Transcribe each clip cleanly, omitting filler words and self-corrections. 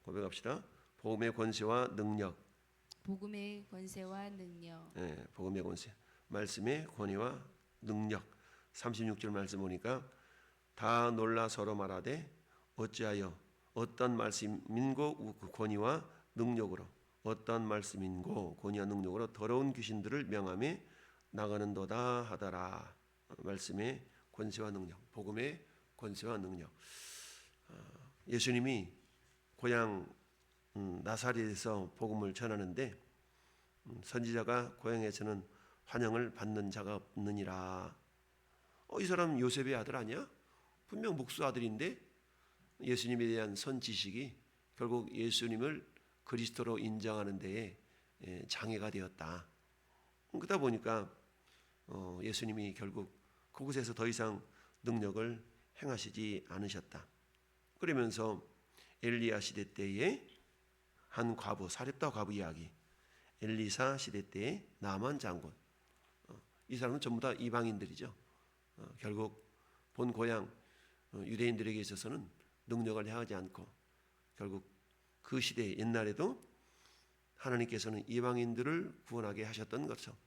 고백합시다. 복음의 권세와 능력. 복음의 권세와 능력. 네, 복음의 권세. 말씀의 권위와 능력. 36절 말씀 보니까 다 놀라 서로 말하되 어찌하여 어떤 말씀인고 권위와 능력으로 어떤 말씀인고 권위와 능력으로 더러운 귀신들을 명함에 나가는도다 하더라. 말씀의 권세와 능력, 복음의 권세와 능력. 예수님이 고향 나사렛에서 복음을 전하는데 선지자가 고향에서는 환영을 받는 자가 없느니라. 이 사람 요셉의 아들 아니야? 분명 목수 아들인데 예수님에 대한 선지식이 결국 예수님을 그리스도로 인정하는 데에 장애가 되었다. 그러다 보니까 예수님이 결국 그곳에서 더 이상 능력을 행하시지 않으셨다. 그러면서 엘리야 시대 때에 한 과부, 사렙다 과부 이야기, 엘리사 시대 때의 나만 장군, 이 사람은 전부 다 이방인들이죠. 결국 본 고향 유대인들에게 있어서는 능력을 행하지 않고 결국 그 시대 옛날에도 하나님께서는 이방인들을 구원하게 하셨던 것처럼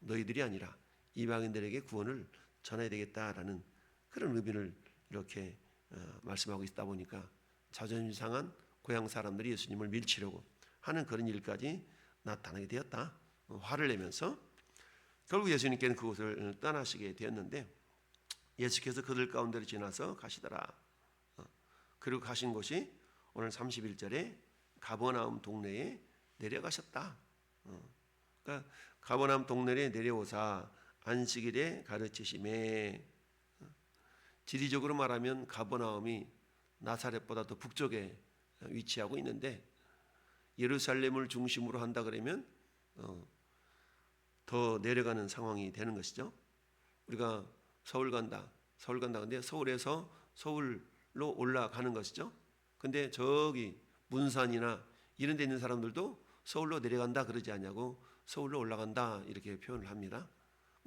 너희들이 아니라 이방인들에게 구원을 전해야 되겠다라는 그런 의미를 이렇게 말씀하고 있다 보니까 자존심 상한 고향 사람들이 예수님을 밀치려고 하는 그런 일까지 나타나게 되었다. 화를 내면서 결국 예수님께는 그곳을 떠나시게 되었는데 예수께서 그들 가운데로 지나서 가시더라. 그리고 가신 곳이 오늘 31절에 가버나움 동네에 내려가셨다. 그러니까 가버나움 동네에 내려오사 안식일에 가르치심에, 지리적으로 말하면 가버나움이 나사렛보다 더 북쪽에 위치하고 있는데 예루살렘을 중심으로 한다 그러면 더 내려가는 상황이 되는 것이죠. 우리가 서울 간다 근데 서울에서 서울로 올라가는 것이죠. 근데 저기 문산이나 이런 데 있는 사람들도 서울로 내려간다 그러지 않냐고 서울로 올라간다 이렇게 표현을 합니다.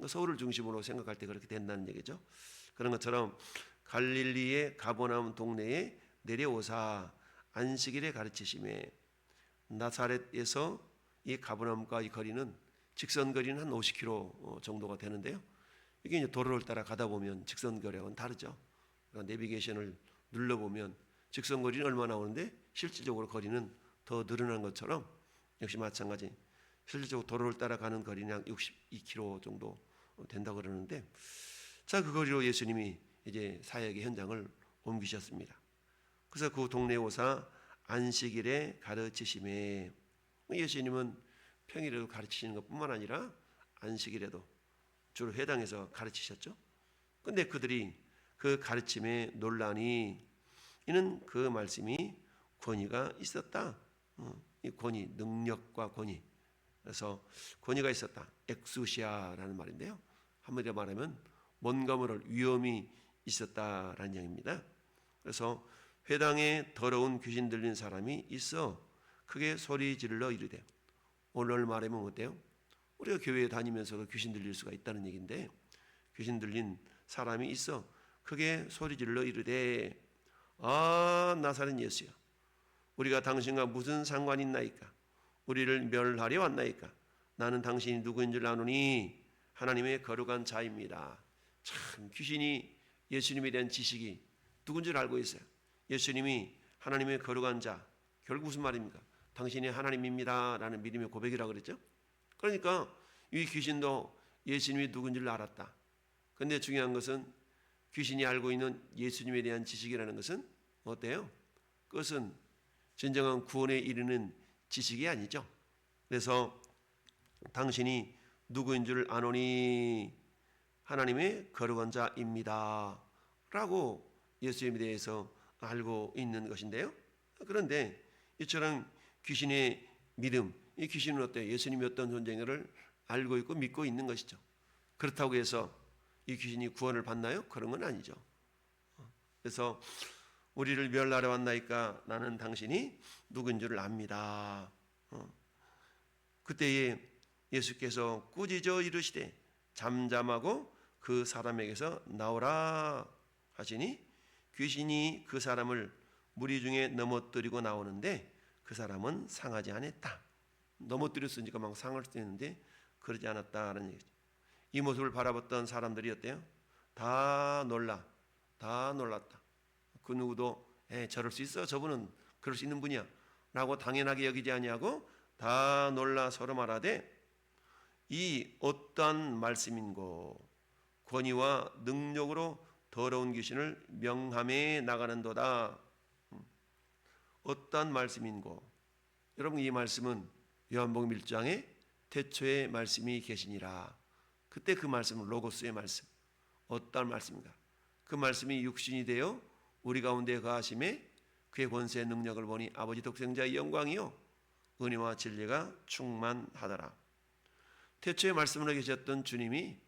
서울을 중심으로 생각할 때 그렇게 된다는 얘기죠. 그런 것처럼 갈릴리의 가버나움 동네에 내려오사 안식일에 가르치심에, 나사렛에서 이 가버나움과 이 거리는 직선 거리는 한 50km 정도가 되는데요. 이게 이제 도로를 따라 가다 보면 직선 거리하고는 다르죠. 그러니까 내비게이션을 눌러보면 직선 거리는 얼마 나오는데 실질적으로 거리는 더 늘어난 것처럼 역시 마찬가지 실질적으로 도로를 따라가는 거리는 약 62km 정도 된다고 그러는데, 자, 그 거리로 예수님이 이제 사역의 현장을 옮기셨습니다. 그래서 그 동네에 오사 안식일에 가르치심에, 예수님은 평일에도 가르치시는 것뿐만 아니라 안식일에도 주로 회당에서 가르치셨죠. 근데 그들이 그 가르침에 논란이, 이는 그 말씀이 권위가 있었다. 이 권위, 능력과 권위. 그래서 권위가 있었다. 엑수시아라는 말인데요. 한마디로 말하면 뭔가 모를 위험이 있었다라는 얘기입니다. 그래서 회당에 더러운 귀신 들린 사람이 있어 크게 소리 질러 이르되, 오늘 말하면 어때요? 우리가 교회에 다니면서도 귀신 들릴 수가 있다는 얘기인데, 귀신 들린 사람이 있어 크게 소리 질러 이르되, 아, 나사렛 예수여, 우리가 당신과 무슨 상관이 있나이까? 우리를 멸하려 왔나이까? 나는 당신이 누구인 줄 아노니 하나님의 거룩한 자입니다. 참, 귀신이 예수님에 대한 지식이 누군 줄 알고 있어요. 예수님이 하나님의 거룩한 자, 결국 무슨 말입니까? 당신이 하나님입니다 라는 믿음의 고백이라고 그랬죠. 그러니까 이 귀신도 예수님이 누군 줄 알았다. 그런데 중요한 것은 귀신이 알고 있는 예수님에 대한 지식이라는 것은 어때요? 그것은 진정한 구원에 이르는 지식이 아니죠. 그래서 당신이 누구인 줄 아노니 하나님의 거룩한 자입니다 라고 예수님에 대해서 알고 있는 것인데요. 그런데 이처럼 귀신의 믿음, 이 귀신은 어때요? 예수님이 어떤 존재인가를 알고 있고 믿고 있는 것이죠. 그렇다고 해서 이 귀신이 구원을 받나요? 그런 건 아니죠. 그래서 우리를 멸하러 왔나이까? 나는 당신이 누구인 줄을 압니다. 그때에 예수께서 꾸짖어 이르시되 잠잠하고 그 사람에게서 나오라 하시니 귀신이 그 사람을 무리 중에 넘어뜨리고 나오는데 그 사람은 상하지 않았다. 넘어뜨렸으니까 막 상할 수도 있는데 그러지 않았다라는 얘기죠. 이 모습을 바라봤던 사람들이 어때요? 다 놀랐다. 그 누구도 저럴 수 있어, 저분은 그럴 수 있는 분이야 라고 당연하게 여기지 아니하고 다 놀라 서로 말하되 이 어떠한 말씀인고 권위와 능력으로 더러운 귀신을 명함에 나가는도다. 어떠한 말씀인고. 여러분, 이 말씀은 요한복음 1장에 태초에 말씀이 계시니라. 그때 그 말씀은 로고스의 말씀. 어떠한 말씀인가? 그 말씀이 육신이 되어 우리 가운데 거하심에 그의 권세의 능력을 보니 아버지 독생자의 영광이요 은혜와 진리가 충만하더라. 태초에 말씀으로 계셨던 주님이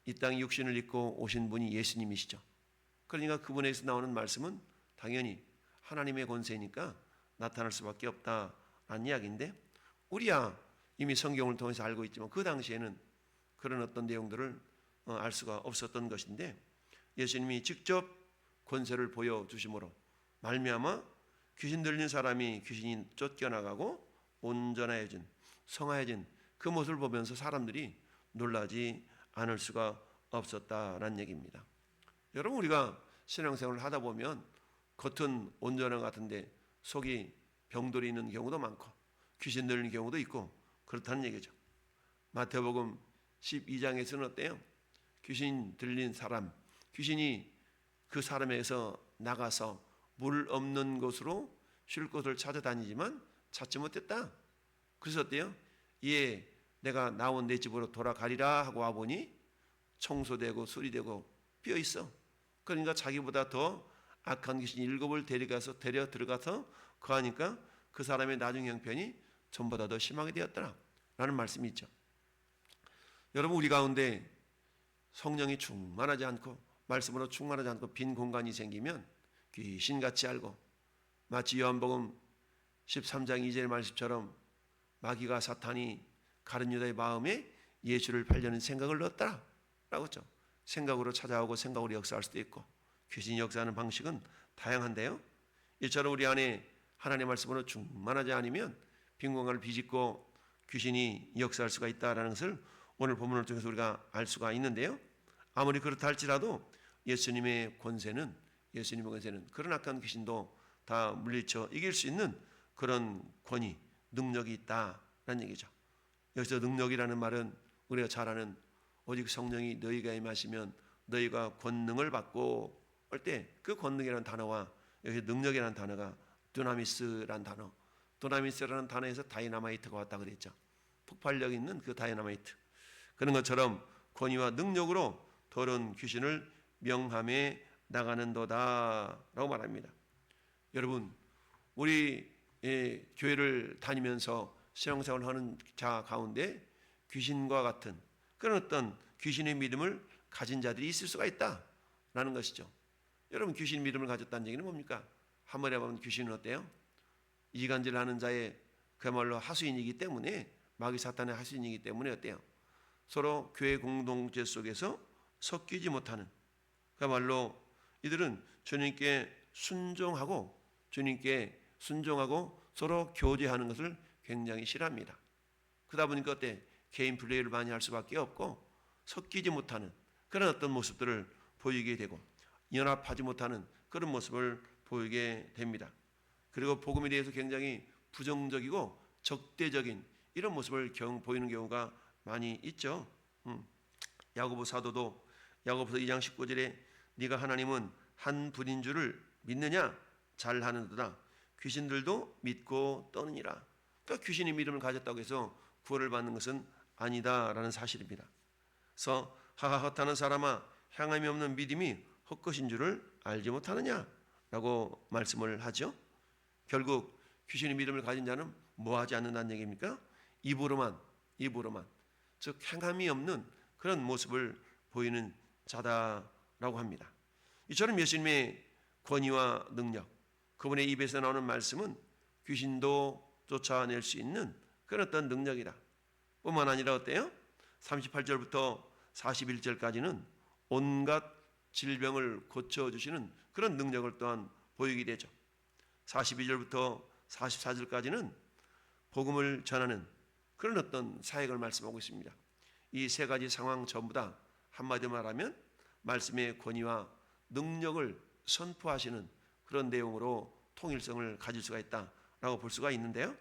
이 땅에 육신을 입고 오신 분이 예수님이시죠. 그러니까 그분에게서 나오는 말씀은 당연히 하나님의 권세니까 나타날 수밖에 없다라는 이야기인데, 우리야 이미 성경을 통해서 알고 있지만 그 당시에는 그런 어떤 내용들을 알 수가 없었던 것인데, 예수님이 직접 권세를 보여주심으로 말미암아 귀신 들린 사람이 귀신이 쫓겨나가고 온전해진, 성화해진 그 모습을 보면서 사람들이 놀라지 않을 수가 없었다라는 얘기입니다. 여러분, 우리가 신앙생활을 하다 보면 겉은 온전한 것 같은데 속이 병들이 있는 경우도 많고 귀신 들리는 경우도 있고 그렇다는 얘기죠. 마태복음 12장에서는 어때요? 귀신 들린 사람, 귀신이 그 사람에게서 나가서 물 없는 곳으로 쉴 곳을 찾아다니지만 찾지 못했다. 그래서 어때요? 예, 내가 나온 내 집으로 돌아가리라 하고 와보니 청소되고 수리되고 비어있어. 그러니까 자기보다 더 악한 귀신 7을 데려 들어가서 거하니까 그 사람의 나중 형편이 전보다 더 심하게 되었더라 라는 말씀이 있죠. 여러분, 우리 가운데 성령이 충만하지 않고 말씀으로 충만하지 않고 빈 공간이 생기면 귀신같이 알고, 마치 요한복음 13장 2절 말씀처럼 마귀가 사탄이 가룟 유다의 마음에 예수를 팔려는 생각을 넣었다 라고 했죠. 생각으로 찾아오고 생각으로 역사할 수도 있고 귀신이 역사하는 방식은 다양한데요, 이처럼 우리 안에 하나님의 말씀으로 충만하지 않으면 빈 공간을 비집고 귀신이 역사할 수가 있다는 것을 오늘 본문을 통해서 우리가 알 수가 있는데요, 아무리 그렇다 할지라도 예수님의 권세는 그런 악한 귀신도 다 물리쳐 이길 수 있는 그런 권위, 능력이 있다라는 얘기죠. 여기서 능력이라는 말은 우리가 잘 아는 오직 성령이 너희가 임하시면 너희가 권능을 받고 할 때 그 권능이라는 단어와 여기 능력이라는 단어가 두나미스라는 단어, 두나미스라는 단어에서 다이너마이트가 왔다 그랬죠. 폭발력 있는 그 다이너마이트. 그런 것처럼 권위와 능력으로 더러운 귀신을 명함에 나가는도다라고 말합니다. 여러분, 우리 교회를 다니면서 신앙생활을 하는 자 가운데 귀신과 같은 그런 어떤 귀신의 믿음을 가진 자들이 있을 수가 있다라는 것이죠. 여러분, 귀신 믿음을 가졌다는 얘기는 뭡니까? 한번에 보면 귀신은 어때요? 이간질하는 자의 그야말로 하수인이기 때문에, 마귀 사탄의 하수인이기 때문에 어때요? 서로 교회 공동체 속에서 섞이지 못하는, 그야말로 이들은 주님께 순종하고 서로 교제하는 것을 굉장히 싫어합니다. 그러다 보니까 어때? 개인 플레이를 많이 할 수밖에 없고 섞이지 못하는 그런 어떤 모습들을 보이게 되고 연합하지 못하는 그런 모습을 보이게 됩니다. 그리고 복음에 대해서 굉장히 부정적이고 적대적인 이런 모습을 보이는 경우가 많이 있죠. 야고보 사도도 야고보서 2장 19절에 네가 하나님은 한 분인 줄을 믿느냐? 잘하는도다. 귀신들도 믿고 떠느니라. 그러니까 귀신이 믿음을 가졌다고 해서 구원을 받는 것은 아니다라는 사실입니다. 그래서 하하 헛하는 사람아, 향함이 없는 믿음이 헛것인 줄을 알지 못하느냐라고 말씀을 하죠. 결국 귀신의 믿음을 가진 자는 뭐하지 않는다는 얘기입니까? 입으로만 즉 향함이 없는 그런 모습을 보이는 자다라고 합니다. 이처럼 예수님의 권위와 능력, 그분의 입에서 나오는 말씀은 귀신도 쫓아낼 수 있는 그런 어떤 능력이다. 뿐만 아니라 어때요? 38절부터 41절까지는 온갖 질병을 고쳐주시는 그런 능력을 또한 보이게 되죠. 42절부터 44절까지는 복음을 전하는 그런 어떤 사역을 말씀하고 있습니다. 이 세 가지 상황 전부 다 한마디로 말하면 말씀의 권위와 능력을 선포하시는 그런 내용으로 통일성을 가질 수가 있다라고 볼 수가 있는데요.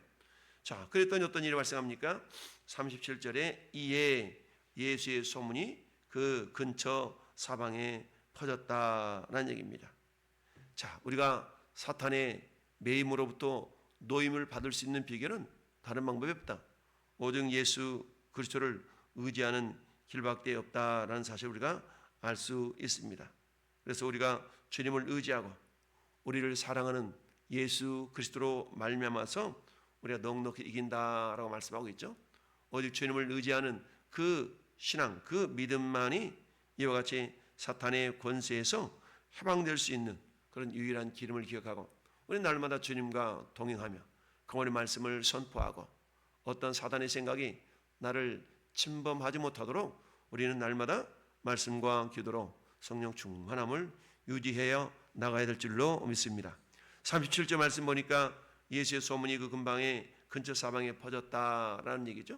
자, 그랬더니 어떤 일이 발생합니까? 37절에 이에 예수의 소문이 그 근처 사방에 퍼졌다라는 얘기입니다. 자, 우리가 사탄의 매임으로부터 노임을 받을 수 있는 비결은 다른 방법이 없다. 오직 예수 그리스도를 의지하는 길밖에 없다라는 사실을 우리가 알 수 있습니다. 그래서 우리가 주님을 의지하고 우리를 사랑하는 예수 그리스도로 말미암아서 우리가 넉넉히 이긴다라고 말씀하고 있죠. 오직 주님을 의지하는 그 신앙, 그 믿음만이 이와 같이 사탄의 권세에서 해방될 수 있는 그런 유일한 기름을 기억하고 우리는 날마다 주님과 동행하며 그분의 말씀을 선포하고 어떤 사단의 생각이 나를 침범하지 못하도록 우리는 날마다 말씀과 기도로 성령 충만함을 유지해야 나가야 될 줄로 믿습니다. 37절 말씀 보니까 예수의 소문이 그 근방에 근처 사방에 퍼졌다라는 얘기죠.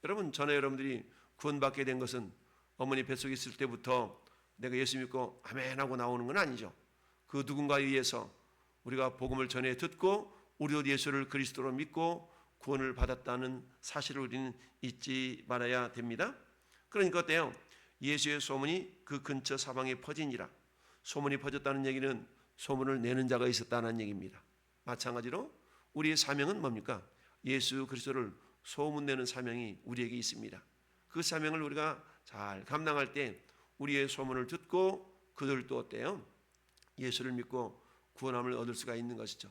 여러분, 전에 여러분들이 구원받게 된 것은 어머니 뱃속에 있을 때부터 내가 예수 믿고 아멘 하고 나오는 건 아니죠. 그 누군가에 의해서 우리가 복음을 전해 듣고 우리도 예수를 그리스도로 믿고 구원을 받았다는 사실을 우리는 잊지 말아야 됩니다. 그러니까 어때요? 예수의 소문이 그 근처 사방에 퍼지니라. 소문이 퍼졌다는 얘기는 소문을 내는 자가 있었다는 얘기입니다. 마찬가지로 우리의 사명은 뭡니까? 예수 그리스도를 소문내는 사명이 우리에게 있습니다. 그 사명을 우리가 잘 감당할 때 우리의 소문을 듣고 그들도 어때요? 예수를 믿고 구원함을 얻을 수가 있는 것이죠.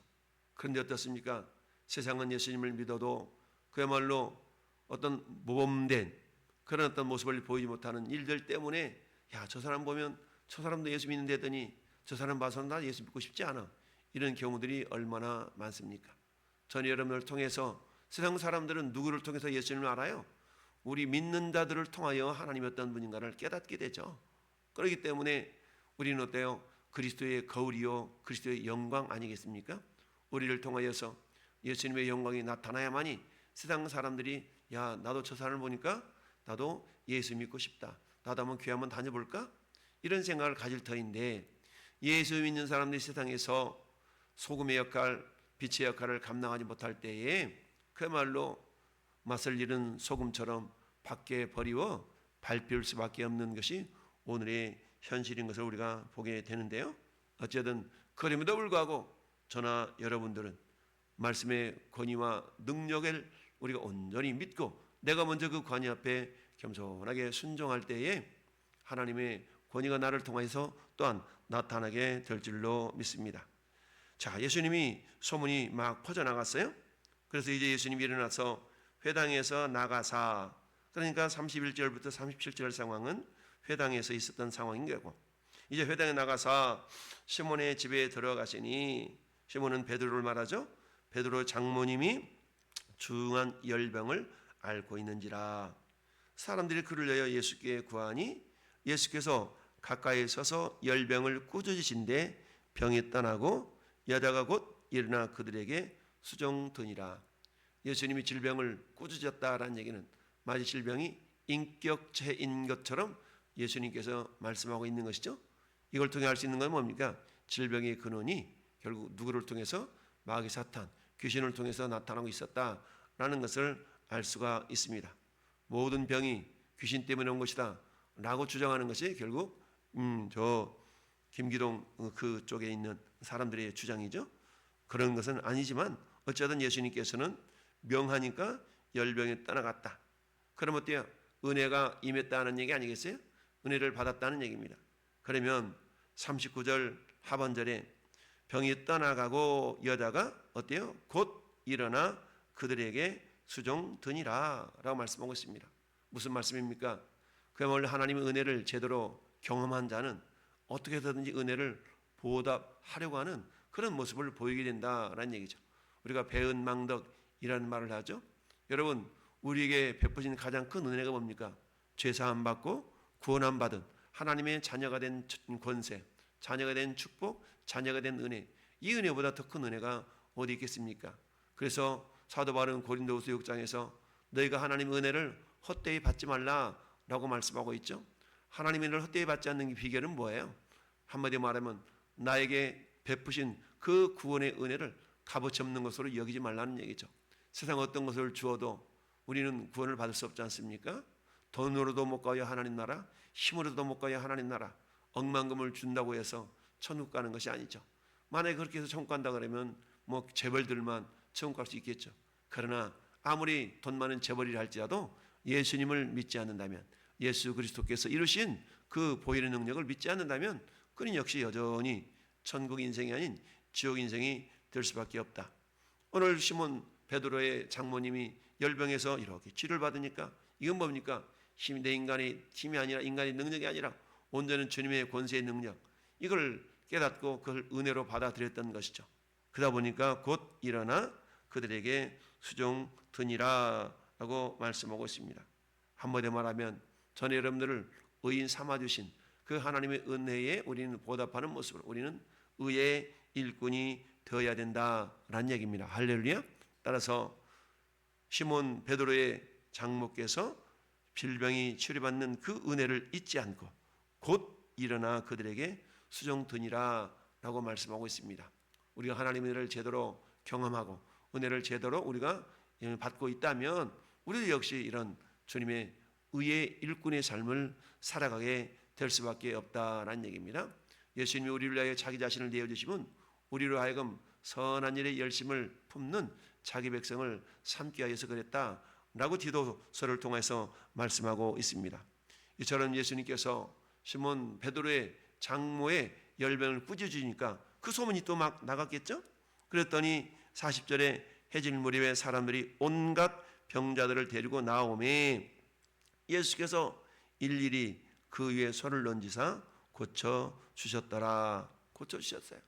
그런데 어떻습니까? 세상은 예수님을 믿어도 그야말로 어떤 모범된 그런 어떤 모습을 보이지 못하는 일들 때문에 야, 저 사람 보면 저 사람도 예수 믿는데 했더니 저 사람 봐서는 나 예수 믿고 싶지 않아. 이런 경우들이 얼마나 많습니까? 저는 여러분을 통해서 세상 사람들은 누구를 통해서 예수님을 알아요? 우리 믿는 자들을 통하여 하나님이 어떤 분인가를 깨닫게 되죠. 그렇기 때문에 우리는 어때요? 그리스도의 거울이요 그리스도의 영광 아니겠습니까? 우리를 통하여서 예수님의 영광이 나타나야만이 세상 사람들이 야, 나도 저 사람을 보니까 나도 예수 믿고 싶다. 나도 한번 교회 한번 다녀볼까? 이런 생각을 가질 터인데 예수 믿는 사람들이 세상에서 소금의 역할, 빛의 역할을 감당하지 못할 때에 그야말로 맛을 잃은 소금처럼 밖에 버리워 밟힐 수밖에 없는 것이 오늘의 현실인 것을 우리가 보게 되는데요. 어쨌든 그럼에도 불구하고 저나 여러분들은 말씀의 권위와 능력을 우리가 온전히 믿고 내가 먼저 그 권위 앞에 겸손하게 순종할 때에 하나님의 권위가 나를 통해서 또한 나타나게 될 줄로 믿습니다. 자, 예수님이 소문이 막 퍼져나갔어요. 그래서 이제 예수님이 일어나서 회당에서 나가사, 그러니까 31절부터 37절 상황은 회당에서 있었던 상황인 거고, 이제 회당에 나가사 시몬의 집에 들어가시니, 시몬은 베드로를 말하죠. 베드로 장모님이 중한 열병을 앓고 있는지라. 사람들이 그를 위하여 예수께 구하니 예수께서 가까이 서서 열병을 꾸짖으신데 병이 떠나고 여자가 곧 일어나 그들에게 수종드니라. 예수님이 질병을 꾸짖었다라는 얘기는 마치 질병이 인격체인 것처럼 예수님께서 말씀하고 있는 것이죠. 이걸 통해 알 수 있는 건 뭡니까? 질병의 근원이 결국 누구를 통해서? 마귀 사탄, 귀신을 통해서 나타나고 있었다라는 것을 알 수가 있습니다. 모든 병이 귀신 때문에 온 것이다 라고 주장하는 것이 결국 저 김기동 그쪽에 있는 사람들의 주장이죠. 그런 것은 아니지만 어쨌든 예수님께서는 명하니까 열병이 떠나갔다. 그럼 어때요? 은혜가 임했다는 얘기 아니겠어요? 은혜를 받았다는 얘기입니다. 그러면 39절 하반절에 병이 떠나가고 여자가 어때요? 곧 일어나 그들에게 수종드니라 라고 말씀하고 있습니다. 무슨 말씀입니까? 그야말로 하나님의 은혜를 제대로 경험한 자는 어떻게 해서든지 은혜를 보답하려고 하는 그런 모습을 보이게 된다라는 얘기죠. 우리가 배은망덕이라는 말을 하죠. 여러분, 우리에게 베푸신 가장 큰 은혜가 뭡니까? 죄사함 받고 구원함 받은 하나님의 자녀가 된 권세, 자녀가 된 축복, 자녀가 된 은혜. 이 은혜보다 더 큰 은혜가 어디 있겠습니까? 그래서 사도 바울은 고린도후서 6장에서 너희가 하나님의 은혜를 헛되이 받지 말라라고 말씀하고 있죠. 하나님의 은혜를 헛되이 받지 않는 비결은 뭐예요? 한마디로 말하면 나에게 베푸신 그 구원의 은혜를 값어치 없는 것으로 여기지 말라는 얘기죠. 세상 어떤 것을 주어도 우리는 구원을 받을 수 없지 않습니까? 돈으로도 못 가요 하나님 나라, 힘으로도 못 가요 하나님 나라. 억만금을 준다고 해서 천국 가는 것이 아니죠. 만약에 그렇게 해서 천국 간다 그러면 뭐 재벌들만 천국 갈 수 있겠죠. 그러나 아무리 돈 많은 재벌이라 할지라도 예수님을 믿지 않는다면, 예수 그리스도께서 이루신 그 보혈의 능력을 믿지 않는다면 그는 역시 여전히 천국 인생이 아닌 지옥 인생이 될 수밖에 없다. 오늘 시몬 베드로의 장모님이 열병에서 이렇게 치료를 받으니까 이건 뭡니까? 힘이 내 인간의 힘이 아니라 인간의 능력이 아니라 온전한 주님의 권세의 능력, 이걸 깨닫고 그걸 은혜로 받아들였던 것이죠. 그러다 보니까 곧 일어나 그들에게 수종드니라 라고 말씀하고 있습니다. 한마디로 말하면 전에 여러분들을 의인 삼아주신 그 하나님의 은혜에 우리는 보답하는 모습으로 우리는 의의 일꾼이 되어야 된다라는 얘기입니다. 할렐루야. 따라서 시몬 베드로의 장모께서 질병이 치료받는 그 은혜를 잊지 않고 곧 일어나 그들에게 수종드니라 라고 말씀하고 있습니다. 우리가 하나님의 은혜를 제대로 경험하고 은혜를 제대로 우리가 받고 있다면 우리도 역시 이런 주님의 의의 일꾼의 삶을 살아가게 될 수밖에 없다라는 얘기입니다. 예수님이 우리를 위하여 자기 자신을 내어주시면 우리로 하여금 선한 일에 열심을 품는 자기 백성을 삼기 위하여서 그랬다라고 디도서를 통해서 말씀하고 있습니다. 이처럼 예수님께서 시몬 베드로의 장모의 열병을 꾸짖으니까 그 소문이 또 막 나갔겠죠. 그랬더니 40절에 해질 무렵에 사람들이 온갖 병자들을 데리고 나오매 예수께서 일일이 그 위에 손을 얹으사 고쳐주셨더라. 고쳐주셨어요.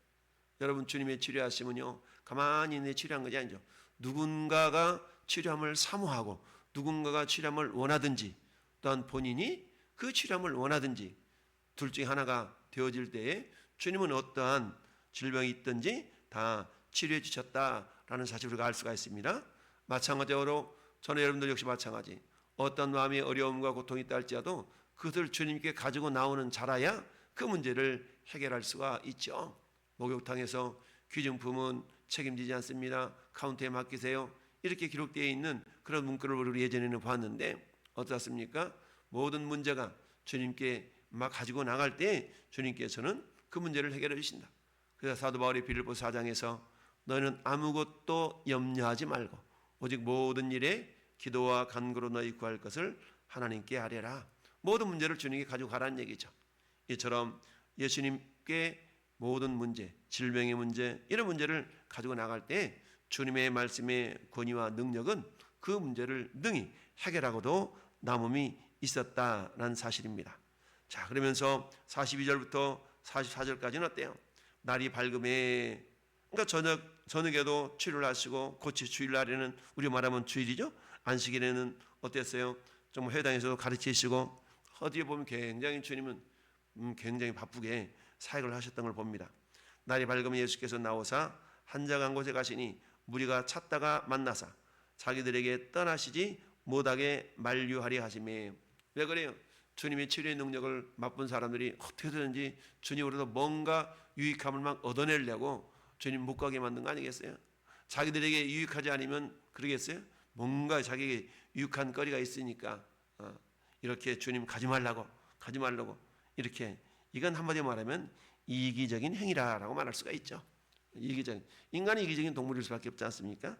여러분, 주님의 치료하심은요 가만히 있는 치료한 것이 아니죠. 누군가가 치료함을 사모하고 누군가가 치료함을 원하든지 또한 본인이 그 치료함을 원하든지 둘 중에 하나가 되어질 때에 주님은 어떠한 질병이 있든지 다 치료해 주셨다라는 사실을 우리가 알 수가 있습니다. 마찬가지로 저는 여러분들 역시 마찬가지, 어떤 마음의 어려움과 고통이 있다 할지라도 그것을 주님께 가지고 나오는 자라야 그 문제를 해결할 수가 있죠. 목욕탕에서 귀중품은 책임지지 않습니다. 카운터에 맡기세요. 이렇게 기록되어 있는 그런 문구를 우리 예전에는 봤는데 어떻습니까? 모든 문제가 주님께 막 가지고 나갈 때 주님께서는 그 문제를 해결해 주신다. 그래서 사도 바울이 빌립보 4장에서 너희는 아무것도 염려하지 말고 오직 모든 일에 기도와 간구로 너희 구할 것을 하나님께 아뢰라. 모든 문제를 주님께 가지고 가라는 얘기죠. 이처럼 예수님께 모든 문제, 질병의 문제, 이런 문제를 가지고 나갈 때 주님의 말씀의 권위와 능력은 그 문제를 능히 해결하고도 남음이 있었다라는 사실입니다. 자, 그러면서 42절부터 44절까지는 어때요? 날이 밝음에, 그러니까 저녁에도 치료를 하시고 고치 주일날에는 우리 말하면 주일이죠. 안식일에는 어땠어요? 정말 회당에서도 가르치시고 어디에 보면 굉장히 주님은 굉장히 바쁘게 사역을 하셨던 걸 봅니다. 날이 밝으면 예수께서 나오사 한적한 곳에 가시니 무리가 찾다가 만나사 자기들에게 떠나시지 못하게 만류하려 하시매. 왜 그래요? 주님의 치료의 능력을 맛본 사람들이 어떻게든지 주님으로부터 뭔가 유익함을 막 얻어내려고 주님 못 가게 만든 거 아니겠어요? 자기들에게 유익하지 않으면 그러겠어요? 뭔가 자기에게 유익한 거리가 있으니까 이렇게 주님 가지 말라고 이렇게, 이건 한마디로 말하면 이기적인 행위라고 말할 수가 있죠. 이기적인, 인간이 이기적인 동물일 수밖에 없지 않습니까?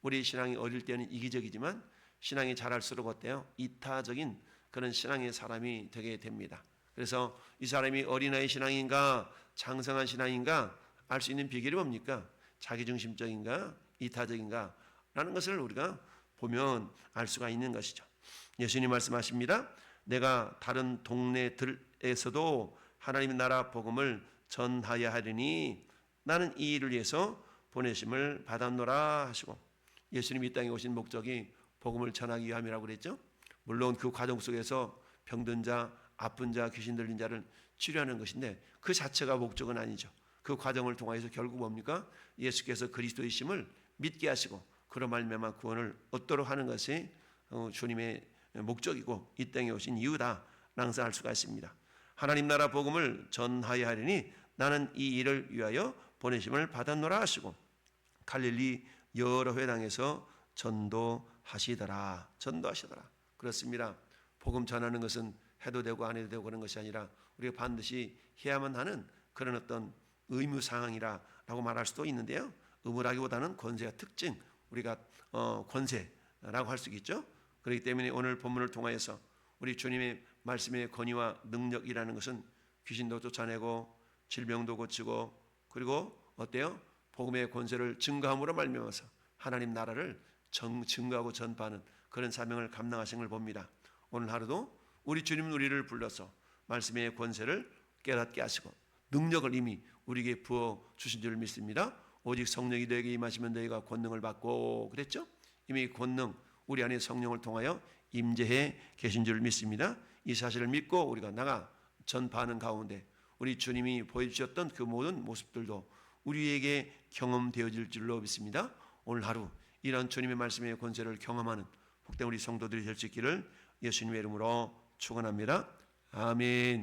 우리 신앙이 어릴 때는 이기적이지만 신앙이 자랄수록 어때요? 이타적인 그런 신앙의 사람이 되게 됩니다. 그래서 이 사람이 어린아이 신앙인가 장성한 신앙인가 알 수 있는 비결이 뭡니까? 자기중심적인가 이타적인가 라는 것을 우리가 보면 알 수가 있는 것이죠. 예수님 말씀하십니다. 내가 다른 동네들에서도 하나님의 나라 복음을 전하여 하리니 나는 이 일을 위해서 보내심을 받았노라 하시고, 예수님이 이 땅에 오신 목적이 복음을 전하기 위함이라고 그랬죠. 물론 그 과정 속에서 병든 자, 아픈 자, 귀신 들린 자를 치료하는 것인데 그 자체가 목적은 아니죠. 그 과정을 통해서 결국 뭡니까? 예수께서 그리스도이심을 믿게 하시고 그로 말미암아 구원을 얻도록 하는 것이 주님의 목적이고 이 땅에 오신 이유다라는 것을 알 수가 있습니다. 하나님 나라 복음을 전하여 하리니 나는 이 일을 위하여 보내심을 받았노라 하시고 갈릴리 여러 회당에서 전도하시더라. 그렇습니다. 복음 전하는 것은 해도 되고 안 해도 되고 그런 것이 아니라 우리가 반드시 해야만 하는 그런 어떤 의무 사항이라고 말할 수도 있는데요. 의무라기보다는 권세가 특징, 우리가 권세라고 할 수 있겠죠. 그렇기 때문에 오늘 본문을 통하여서 우리 주님의 말씀의 권위와 능력이라는 것은 귀신도 쫓아내고 질병도 고치고 그리고 어때요? 복음의 권세를 증거함으로 말미암아서 하나님 나라를 증거하고 전파하는 그런 사명을 감당하신 걸 봅니다. 오늘 하루도 우리 주님은 우리를 불러서 말씀의 권세를 깨닫게 하시고 능력을 이미 우리에게 부어 주신 줄 믿습니다. 오직 성령이 너에게 임하시면 너희가 권능을 받고 그랬죠? 이미 권능 우리 안에 성령을 통하여 임재해 계신 줄 믿습니다. 이 사실을 믿고 우리가 나가 전파하는 가운데 우리 주님이 보여주셨던 그 모든 모습들도 우리에게 경험되어질 줄로 믿습니다. 오늘 하루 이런 주님의 말씀의 권세를 경험하는 복된 우리 성도들이 될 수 있기를 예수님의 이름으로 축원합니다. 아멘.